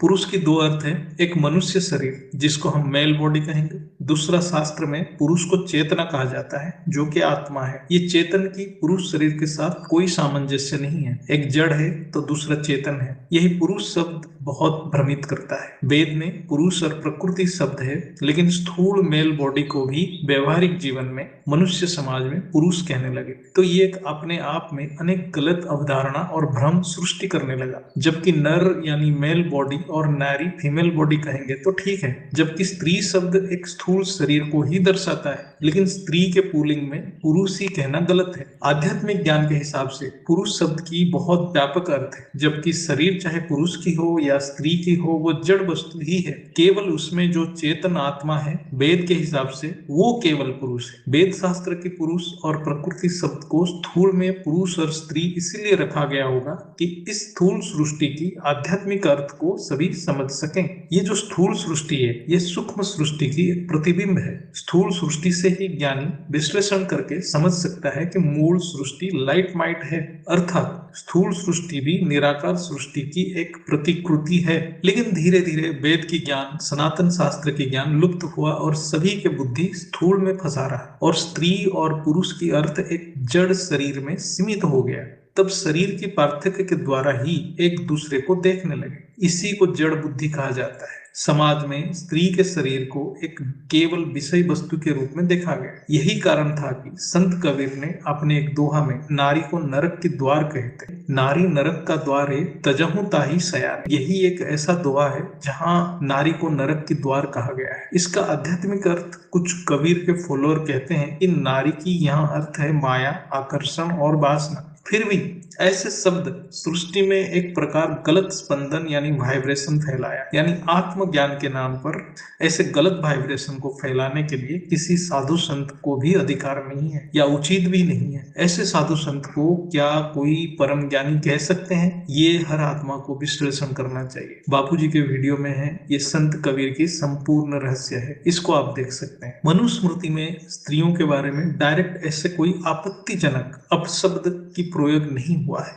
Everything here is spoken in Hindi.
पुरुष की दो अर्थ है। एक मनुष्य शरीर जिसको हम मेल बॉडी कहेंगे। दूसरा शास्त्र में पुरुष को चेतना कहा जाता है जो कि आत्मा है। ये चेतन की पुरुष शरीर के साथ कोई सामंजस्य नहीं है। एक जड़ है तो दूसरा चेतन है। यही पुरुष शब्द बहुत भ्रमित करता है। वेद में पुरुष और प्रकृति शब्द है, लेकिन स्थूल मेल बॉडी को भी व्यवहारिक जीवन में मनुष्य समाज में पुरुष कहने लगे। तो ये एक अपने आप में अनेक गलत अवधारणा और भ्रम सृष्टि करने लगा। जबकि नर यानी मेल बॉडी और नारी फीमेल बॉडी कहेंगे तो ठीक है। जबकि स्त्री शब्द एक स्थूल शरीर को ही दर्शाता है, लेकिन स्त्री के पुल्लिंग में पुरुष ही कहना गलत है। आध्यात्मिक ज्ञान के हिसाब से पुरुष शब्द की बहुत व्यापक अर्थ है। जबकि शरीर चाहे पुरुष की हो या स्त्री की हो, वो जड़ वस्तु ही है। केवल उसमें जो चेतन आत्मा है, वेद के हिसाब से वो केवल पुरुष है। वेद शास्त्र के पुरुष और प्रकृति शब्द को स्थूल में पुरुष और स्त्री इसीलिए रखा गया होगा कि इस स्थूल सृष्टि की आध्यात्मिक अर्थ को सभी समझ सकें। ये जो स्थूल सृष्टि है, ये सूक्ष्म सृष्टि की एक प्रतिबिंब है। स्थूल सृष्टि से ही ज्ञानी विश्लेषण करके समझ सकता है कि मूल सृष्टि लाइट माइट है, अर्थात स्थूल सृष्टि भी निराकार सृष्टि की एक प्रतिकृति है। लेकिन धीरे धीरे वेद की ज्ञान, सनातन शास्त्र की ज्ञान लुप्त हुआ और सभी के बुद्धि स्थूल में फंसा रहा और स्त्री और पुरुष की अर्थ एक जड़ शरीर में सीमित हो गया। तब शरीर की पार्थक्य के द्वारा ही एक दूसरे को देखने लगे। इसी को जड़ बुद्धि कहा जाता है। समाज में स्त्री के शरीर को एक केवल विषय वस्तु के रूप में देखा गया। यही कारण था कि संत कबीर ने अपने एक दोहा में नारी को नरक के द्वार कहते। नारी नरक का द्वार है, तजहु ताहि शयान। यही एक ऐसा दोहा है जहाँ नारी को नरक के द्वार कहा गया है। इसका आध्यात्मिक अर्थ कुछ कबीर के फॉलोअर कहते हैं कि नारी की यहाँ अर्थ है माया, आकर्षण और वासना। फिर भी ऐसे शब्द सृष्टि में एक प्रकार गलत स्पंदन यानी वाइब्रेशन फैलाया। यानी आत्मज्ञान के नाम पर ऐसे गलत वाइब्रेशन को फैलाने के लिए किसी साधु संत को भी अधिकार नहीं है या उचित भी नहीं है। ऐसे साधु संत को क्या कोई परम ज्ञानी कह सकते हैं? ये हर आत्मा को विश्लेषण करना चाहिए। बापूजी के वीडियो में है, ये संत कबीर की संपूर्ण रहस्य है, इसको आप देख सकते हैं। मनुस्मृति में स्त्रियों के बारे में डायरेक्ट ऐसे कोई आपत्तिजनक अपशब्द की प्रयोग नहीं हुआ है।